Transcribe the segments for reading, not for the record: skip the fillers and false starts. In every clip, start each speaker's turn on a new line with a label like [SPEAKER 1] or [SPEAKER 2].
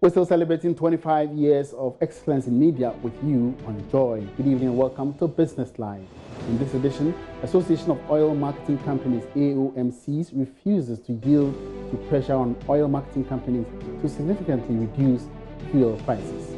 [SPEAKER 1] We're still celebrating 25 years of excellence in media with you on Joy. Good evening and welcome to Business Live. In this edition, Association of Oil Marketing Companies, AOMCs, refuses to yield to pressure on oil marketing companies to significantly reduce fuel prices.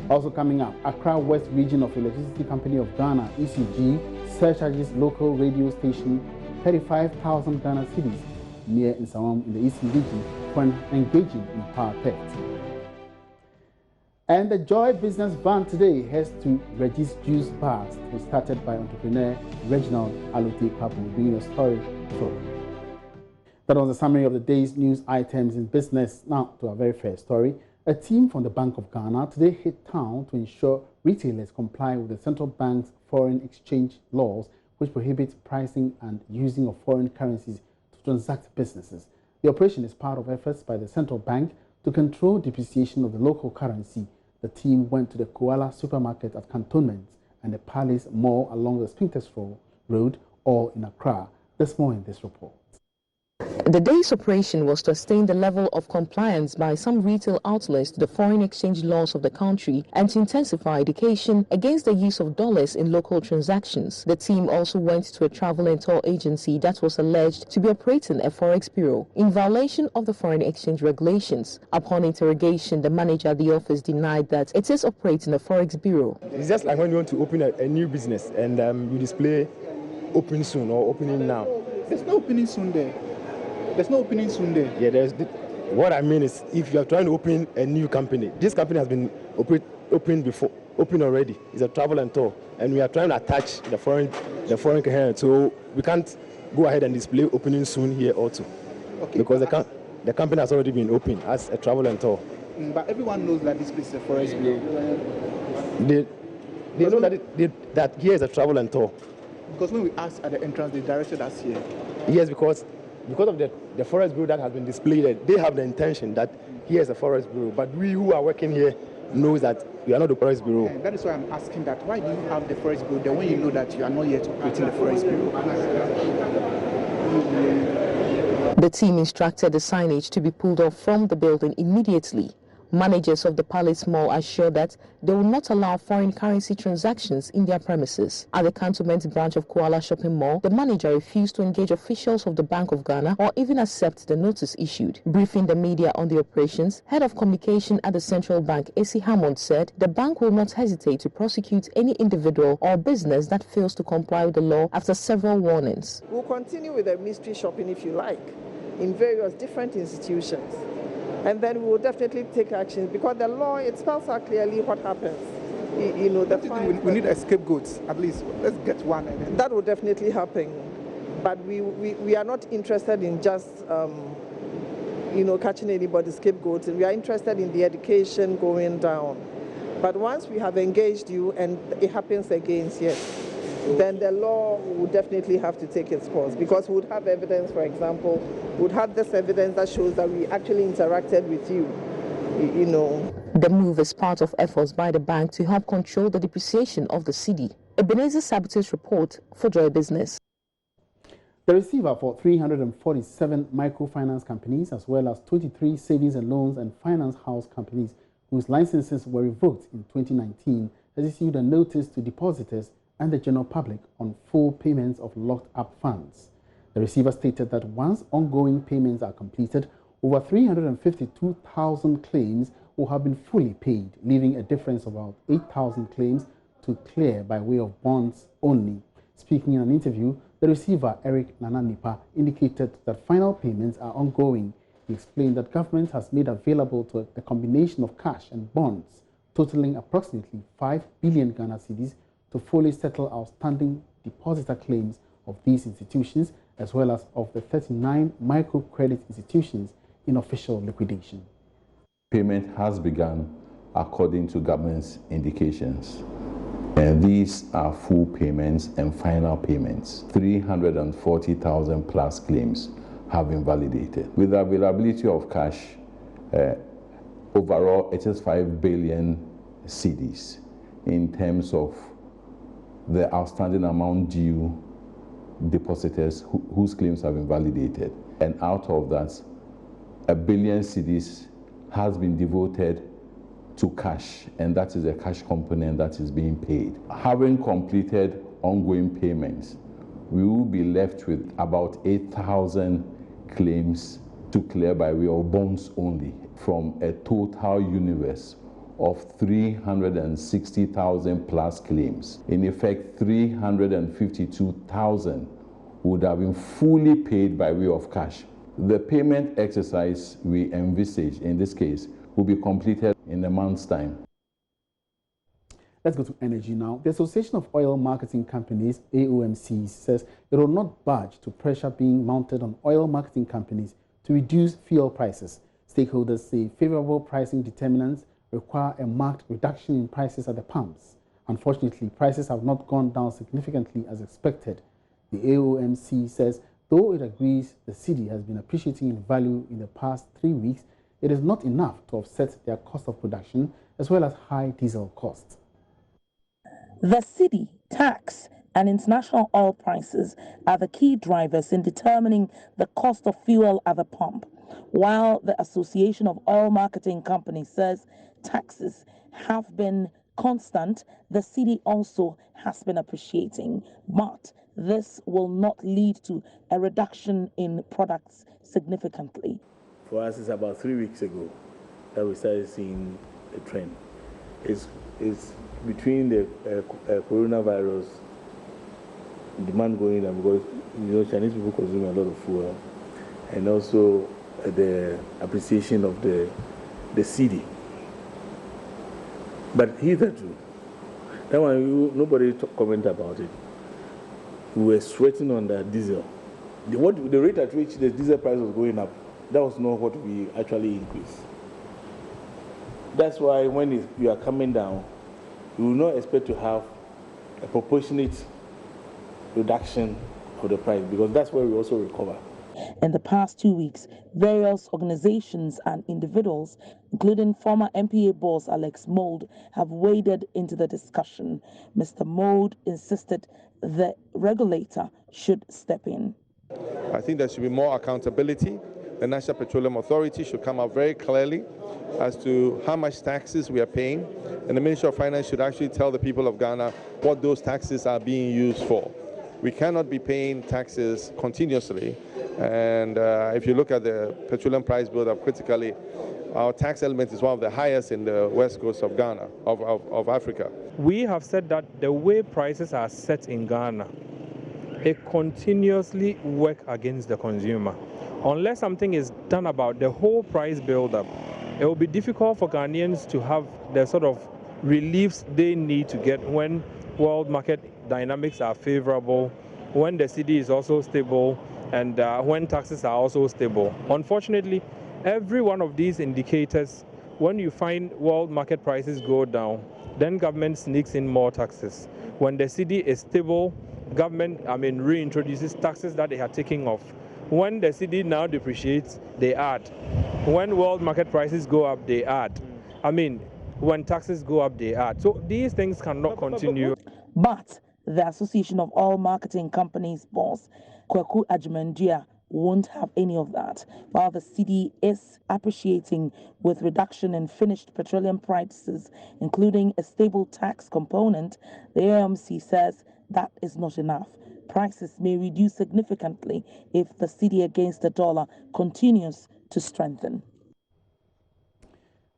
[SPEAKER 1] Also coming up, Accra West Region of Electricity Company of Ghana, ECG, surcharges local radio station 35,000 Ghana cedis near Nsawam in the Eastern region for engaging in power theft. And the Joybusiness van today heads to Reggie's Juice Bars, was started by entrepreneur Reginald Alute Papu, bringing a story shortly. That was a summary of the day's news items in business. Now to our very first story. A team from the Bank of Ghana today hit town to ensure retailers comply with the central bank's foreign exchange laws, which prohibit pricing and using of foreign currencies to transact businesses. The operation is part of efforts by the central bank to control depreciation of the local currency. The team went to the Koala supermarket at Cantonments and the Palace Mall along the Spintex Road, all in Accra. There's more in this report.
[SPEAKER 2] The day's operation was to sustain the level of compliance by some retail outlets to the foreign exchange laws of the country and to intensify education against the use of dollars in local transactions. The team also went to a travel and tour agency that was alleged to be operating a FOREX bureau in violation of the foreign exchange regulations. Upon interrogation, the manager at the office denied that it is operating a FOREX bureau.
[SPEAKER 3] It's just like when you want to open a new business and you display open soon or opening now.
[SPEAKER 4] There's no opening soon there. There's no opening soon there.
[SPEAKER 3] Yeah, what I mean is, if you are trying to open a new company, this company has been open already. It's a travel and tour, and we are trying to attach the foreign currency, so we can't go ahead and display opening soon here also, okay, because the company has already been open as a travel and tour.
[SPEAKER 4] But everyone knows that this place is a FOREX bureau.
[SPEAKER 3] They know that here is a travel and tour.
[SPEAKER 4] Because when we asked at the entrance, they directed us here.
[SPEAKER 3] Yes, because of the FOREX bureau that has been displayed, they have the intention that here is a FOREX bureau. But we who are working here knows that we are not the FOREX bureau.
[SPEAKER 4] And that is why I'm asking that. Why do you have the FOREX bureau then when you know that you are not yet operating the FOREX bureau?
[SPEAKER 2] The team instructed the signage to be pulled off from the building immediately. Managers of the Palace Mall assure that they will not allow foreign currency transactions in their premises. At the Cantonment branch of Koala Shopping Mall, the manager refused to engage officials of the Bank of Ghana or even accept the notice issued. Briefing the media on the operations, Head of Communication at the Central Bank, A.C. Hammond, said the bank will not hesitate to prosecute any individual or business that fails to comply with the law after several warnings.
[SPEAKER 5] We'll continue with the mystery shopping, if you like, in various different institutions. And then we will definitely take action because the law, it spells out clearly what happens. You know,
[SPEAKER 4] we need a scapegoat, at least. Let's get one. And then
[SPEAKER 5] that will definitely happen. But we are not interested in just, catching anybody's scapegoat. We are interested in the education going down. But once we have engaged you and it happens again, yes, then the law would definitely have to take its course because we would have evidence, for example, we would have this evidence that shows that we actually interacted with you, you know.
[SPEAKER 2] The move is part of efforts by the bank to help control the depreciation of the cedi. Ebenezer Sabate's report for Joybusiness.
[SPEAKER 1] The receiver for 347 microfinance companies as well as 23 savings and loans and finance house companies whose licenses were revoked in 2019 has issued a notice to depositors and the general public on full payments of locked-up funds. The receiver stated that once ongoing payments are completed, over 352,000 claims will have been fully paid, leaving a difference of about 8,000 claims to clear by way of bonds only. Speaking in an interview, the receiver, Eric Nananipa, indicated that final payments are ongoing. He explained that government has made available to the combination of cash and bonds, totaling approximately 5 billion Ghana cedis to fully settle outstanding depositor claims of these institutions as well as of the 39 microcredit institutions in official liquidation.
[SPEAKER 6] Payment has begun according to government's indications. And these are full payments and final payments. 340,000 plus claims have been validated. With the availability of cash, overall it is 5 billion cedis in terms of the outstanding amount due depositors whose claims have been validated. And out of that, 1 billion cedis has been devoted to cash, and that is a cash component that is being paid. Having completed ongoing payments, we will be left with about 8,000 claims to clear by way of bonds only, from a total universe of 360,000 plus claims. In effect, 352,000 would have been fully paid by way of cash. The payment exercise we envisage in this case will be completed in a month's time.
[SPEAKER 1] Let's go to energy now. The Association of Oil Marketing Companies, AOMC, says it will not budge to pressure being mounted on oil marketing companies to reduce fuel prices. Stakeholders say favorable pricing determinants require a marked reduction in prices at the pumps. Unfortunately, prices have not gone down significantly as expected. The AOMC says though it agrees the cedi has been appreciating in value in the past 3 weeks, it is not enough to offset their cost of production as well as high diesel costs.
[SPEAKER 7] The cedi, tax, and international oil prices are the key drivers in determining the cost of fuel at the pump. While the Association of Oil Marketing Companies says taxes have been constant, the cedi also has been appreciating. But this will not lead to a reduction in products significantly.
[SPEAKER 8] For us, it's about 3 weeks ago that we started seeing a trend. It's between the coronavirus demand going down, because Chinese people consume a lot of fuel, and also the appreciation of the cedi. But hitherto, that one nobody comment about it. We were sweating on the diesel. The rate at which the diesel price was going up, that was not what we actually increased. That's why when you are coming down, you will not expect to have a proportionate reduction of the price, because that's where we also recover.
[SPEAKER 7] In the past 2 weeks, various organizations and individuals, including former MPA boss Alex Mould, have waded into the discussion. Mr. Mould insisted the regulator should step in.
[SPEAKER 9] I think there should be more accountability. The National Petroleum Authority should come out very clearly as to how much taxes we are paying, and the Ministry of Finance should actually tell the people of Ghana what those taxes are being used for. We cannot be paying taxes continuously, and if you look at the petroleum price build-up critically, our tax element is one of the highest in the west coast of Ghana, of Africa.
[SPEAKER 10] We have said that the way prices are set in Ghana, it continuously works against the consumer. Unless something is done about the whole price build-up, it will be difficult for Ghanaians to have the sort of reliefs they need to get when world market dynamics are favorable, when the cedi is also stable, and when taxes are also stable. Unfortunately, every one of these indicators, when you find world market prices go down, then government sneaks in more taxes. When the cedi is stable, government reintroduces taxes that they are taking off. When the cedi now depreciates, they add. When world market prices go up, they add. When taxes go up, they add. So these things cannot continue.
[SPEAKER 7] But the Association of Oil Marketing Companies boss, Kwaku Ajumandia, won't have any of that. While the cedi is appreciating with reduction in finished petroleum prices, including a stable tax component, the AOMC says that is not enough. Prices may reduce significantly if the cedi against the dollar continues to strengthen.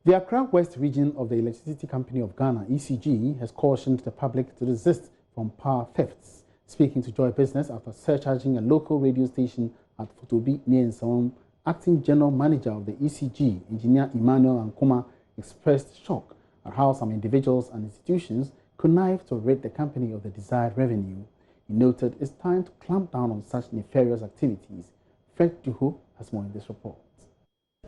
[SPEAKER 1] The Accra West region of the Electricity Company of Ghana, ECG, has cautioned the public to resist from power thefts. Speaking to Joybusiness after surcharging a local radio station at Fotobi near Nsawam, Acting General Manager of the ECG, Engineer Emmanuel Ankoma, expressed shock at how some individuals and institutions connive to rid the company of the desired revenue. He noted it's time to clamp down on such nefarious activities. Fred Juho has more in this report.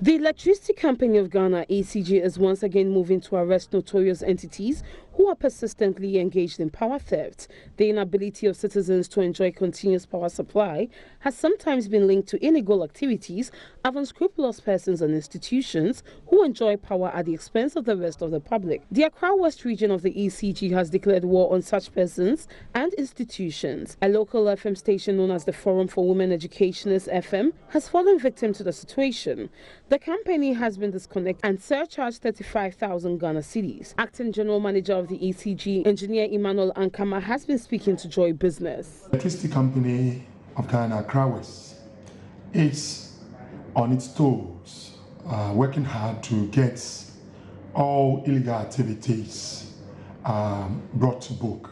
[SPEAKER 11] The Electricity Company of Ghana, ECG, is once again moving to arrest notorious entities who are persistently engaged in power theft. The inability of citizens to enjoy continuous power supply has sometimes been linked to illegal activities of unscrupulous persons and institutions who enjoy power at the expense of the rest of the public. The Accra West region of the ECG has declared war on such persons and institutions. A local FM station known as the Forum for Women Educationists FM has fallen victim to the situation. The company has been disconnected and surcharged 35,000 Ghana cedis. Acting General Manager of the ECG, Engineer Emmanuel Ankama, has been speaking to Joy Business.
[SPEAKER 12] The electricity company of Ghana, Accra West, is on its toes, working hard to get all illegal activities brought to book.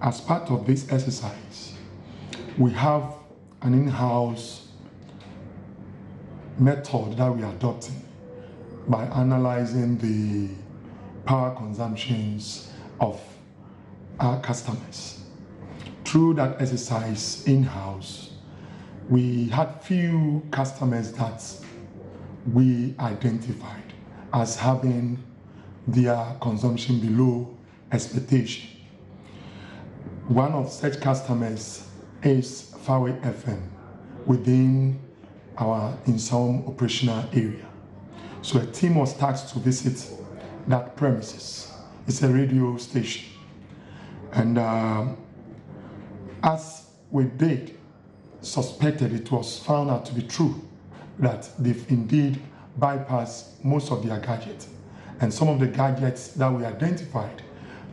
[SPEAKER 12] As part of this exercise, we have an in-house method that we are adopting by analyzing the power consumptions of our customers. Through that exercise in-house, we had few customers that we identified as having their consumption below expectation. One of such customers is FOREX FM within our in-some operational area. So a team was tasked to visit that premises. It's a radio station. And as we did, suspected, it was found out to be true that they've indeed bypassed most of their gadgets. And some of the gadgets that we identified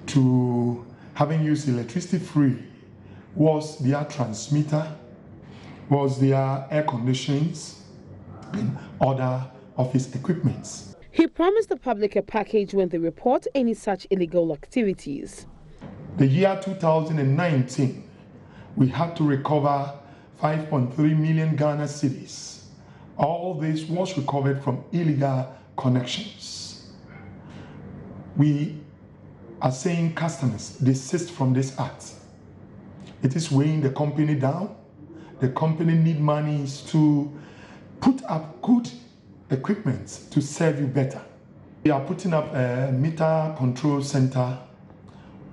[SPEAKER 12] to having used electricity free was their transmitter, was their air conditionings, and other office equipments.
[SPEAKER 11] He promised the public a package when they report any such illegal activities.
[SPEAKER 12] The year 2019, we had to recover 5.3 million Ghana cedis. All this was recovered from illegal connections. We are saying customers desist from this act. It is weighing the company down. The company needs monies to put up good equipment to serve you better. We are putting up a meter control center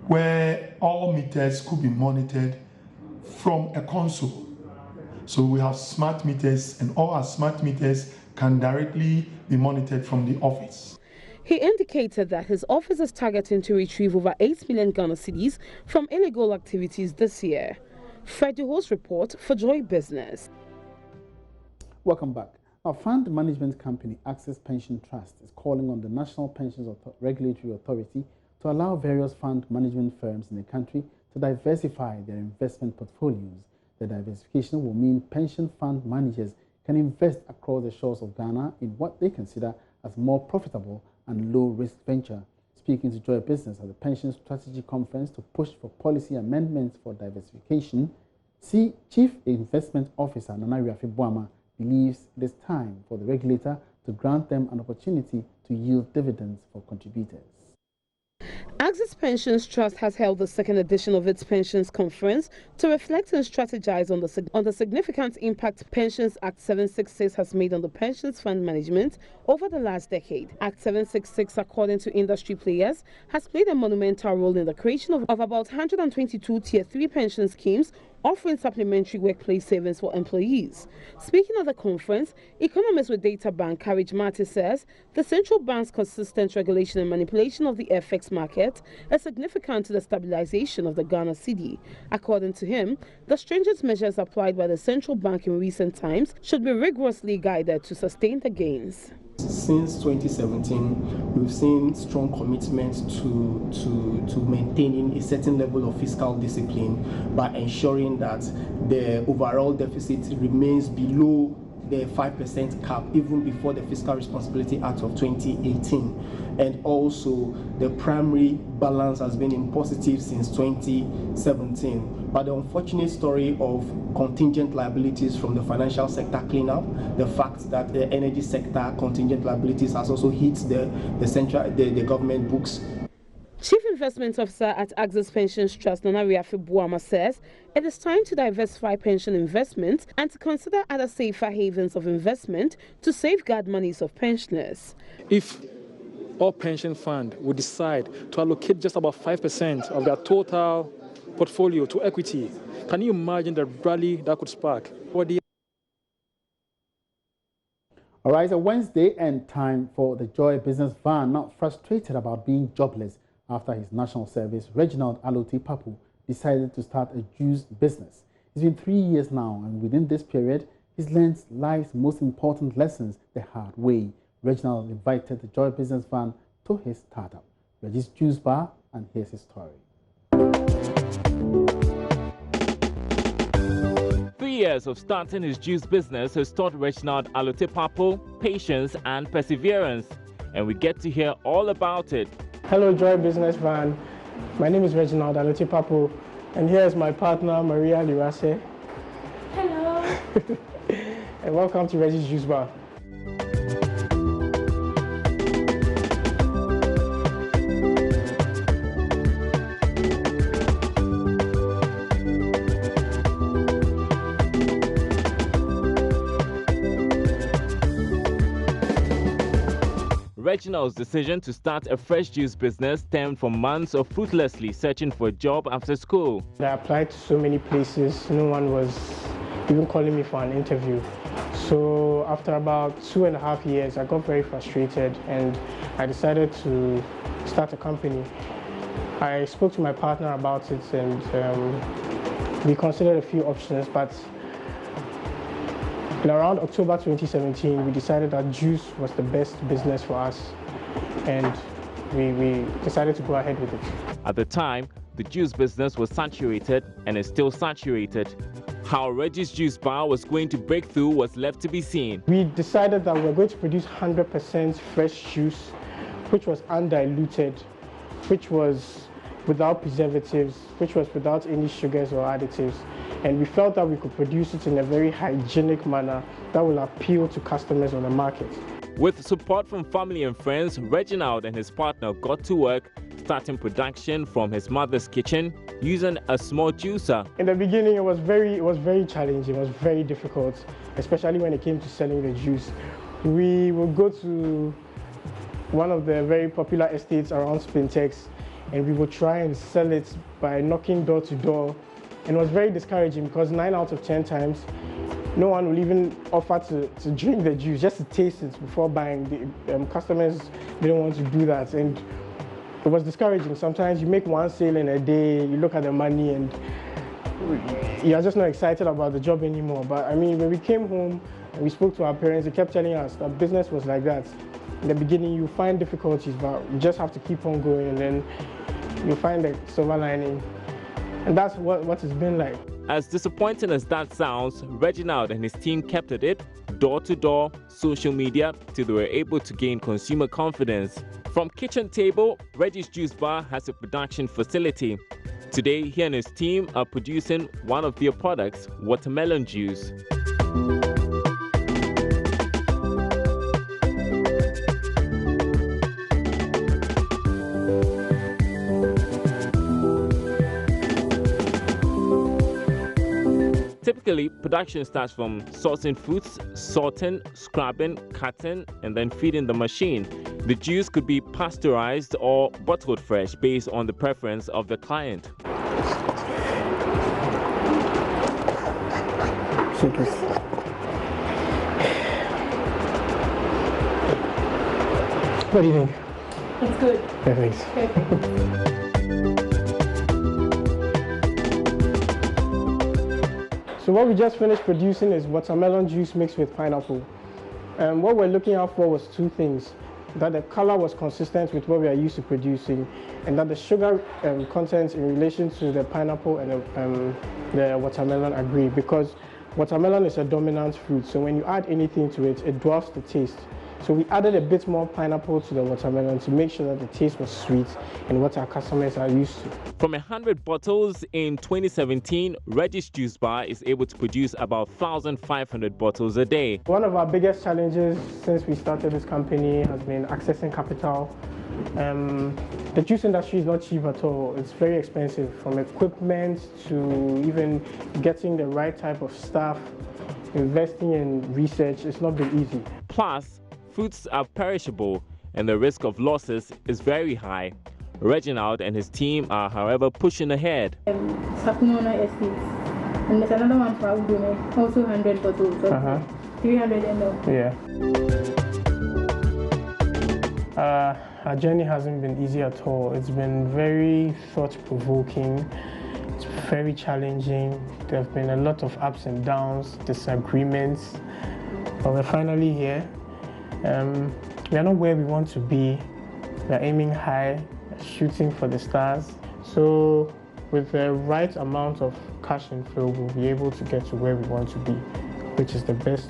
[SPEAKER 12] where all meters could be monitored from a console. So we have smart meters, and all our smart meters can directly be monitored from the office.
[SPEAKER 11] He indicated that his office is targeting to retrieve over 8 million Ghana cedis from illegal activities this year. Freddie Ho's report for Joy Business.
[SPEAKER 1] Welcome back. Our fund management company, Access Pension Trust, is calling on the National Pensions Regulatory Authority to allow various fund management firms in the country to diversify their investment portfolios. The diversification will mean pension fund managers can invest across the shores of Ghana in what they consider as more profitable and low-risk venture. Speaking to Joy Business at the Pension Strategy Conference to push for policy amendments for diversification, Chief Investment Officer Nana Riafi Boama believes it is time for the regulator to grant them an opportunity to yield dividends for contributors.
[SPEAKER 11] Access Pensions Trust has held the second edition of its pensions conference to reflect and strategize on the significant impact Pensions Act 766 has made on the pensions fund management over the last decade. Act 766, according to industry players, has played a monumental role in the creation of about 122 Tier 3 pension schemes offering supplementary workplace savings for employees. Speaking at the conference, economist with Data Bank, Courage Marty, says the central bank's consistent regulation and manipulation of the FX market is significant to the stabilization of the Ghana cedi. According to him, the stringent measures applied by the central bank in recent times should be rigorously guided to sustain the gains.
[SPEAKER 13] Since 2017, we've seen strong commitment to maintaining a certain level of fiscal discipline by ensuring that the overall deficit remains below the 5% cap even before the Fiscal Responsibility Act of 2018. And also the primary balance has been in positive since 2017. But the unfortunate story of contingent liabilities from the financial sector cleanup, the fact that the energy sector contingent liabilities has also hit the government books.
[SPEAKER 11] Chief Investment Officer at Access Pensions Trust, Nana Riafi Boama, says it is time to diversify pension investments and to consider other safer havens of investment to safeguard monies of pensioners.
[SPEAKER 14] If all pension fund would decide to allocate just about 5% of their total portfolio to equity, can you imagine the rally that could spark?
[SPEAKER 1] All right, it's a Wednesday and time for the Joy Business van. Not frustrated about being jobless after his national service, Reginald Alote Papu decided to start a juice business. It's been 3 years now, and within this period, he's learned life's most important lessons the hard way. Reginald invited the Joy Business van to his startup, Reggie's Juice Bar, and here's his story.
[SPEAKER 15] 3 years of starting his juice business has taught Reginald Alote Papu patience and perseverance, and we get to hear all about it.
[SPEAKER 13] Hello, Joy Business Van. My name is Reginald Alote Papu, and here is my partner, Maria Lirase.
[SPEAKER 16] Hello.
[SPEAKER 13] And welcome to Reggie's Juice Bar.
[SPEAKER 15] Reginald's decision to start a fresh juice business stemmed from months of fruitlessly searching for a job after school.
[SPEAKER 13] I applied to so many places, no one was even calling me for an interview. So after about 2.5 years, I got very frustrated and I decided to start a company. I spoke to my partner about it and we considered a few options, but in around October 2017, we decided that juice was the best business for us, and we decided to go ahead with it.
[SPEAKER 15] At the time, the juice business was saturated and is still saturated. How Reggie's Juice Bar was going to break through was left to be seen.
[SPEAKER 13] We decided that we were going to produce 100% fresh juice, which was undiluted, which was without preservatives, which was without any sugars or additives. And we felt that we could produce it in a very hygienic manner that will appeal to customers on the market.
[SPEAKER 15] With support from family and friends, Reginald and his partner got to work, starting production from his mother's kitchen using a small juicer.
[SPEAKER 13] In the beginning, it was very challenging, it was very difficult, especially when it came to selling the juice. We would go to one of the very popular estates around Spintex, and we would try and sell it by knocking door to door. And it was very discouraging because 9 out of 10 times, no one will even offer to drink the juice, just to taste it before buying. The customers didn't want to do that, and it was discouraging. Sometimes you make one sale in a day, you look at the money, and you're just not excited about the job anymore. But I mean, when we came home and we spoke to our parents, they kept telling us that business was like that. In the beginning, you find difficulties, but you just have to keep on going, and then you find the silver lining. And that's what it's been like.
[SPEAKER 15] As disappointing as that sounds, Reginald and his team kept at it, door to door, social media, till they were able to gain consumer confidence. From kitchen table, Reggie's Juice Bar has a production facility. Today, he and his team are producing one of their products, watermelon juice. Typically, production starts from sourcing fruits, sorting, scrubbing, cutting, and then feeding the machine. The juice could be pasteurized or bottled fresh based on the preference of the client.
[SPEAKER 13] What do you think?
[SPEAKER 16] It's good.
[SPEAKER 13] Yeah, thanks.
[SPEAKER 16] Okay.
[SPEAKER 13] So what we just finished producing is watermelon juice mixed with pineapple. And what we're looking out for was two things: that the color was consistent with what we are used to producing, and that the sugar content in relation to the pineapple and the watermelon agree, because watermelon is a dominant fruit, so when you add anything to it, it dwarfs the taste. So we added a bit more pineapple to the watermelon to make sure that the taste was sweet and what our customers are used to.
[SPEAKER 15] From 100 bottles in 2017, Reggie's Juice Bar is able to produce about 1,500 bottles a day.
[SPEAKER 13] One of our biggest challenges since we started this company has been accessing capital. The juice industry is not cheap at all. It's very expensive, from equipment to even getting the right type of staff. Investing in research, it's not been easy.
[SPEAKER 15] Plus, fruits are perishable, and the risk of losses is very high. Reginald and his team are, however, pushing ahead.
[SPEAKER 16] Sakumona Estates. And there's another one for Udome, also 100 bottles. 300 ml.
[SPEAKER 17] Yeah. Our journey hasn't been easy at all. It's been very thought-provoking. It's very challenging. There have been a lot of ups and downs, disagreements. But we're finally here. We are not where we want to be. We are aiming high, shooting for the stars. So with the right amount of cash inflow, we'll be able to get to where we want to be, which is the best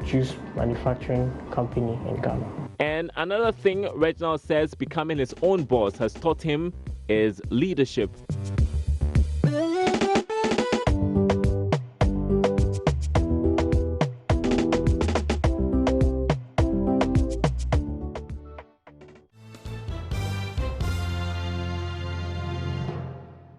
[SPEAKER 17] juice manufacturing company in Ghana.
[SPEAKER 15] And another thing Reginald says becoming his own boss has taught him is leadership.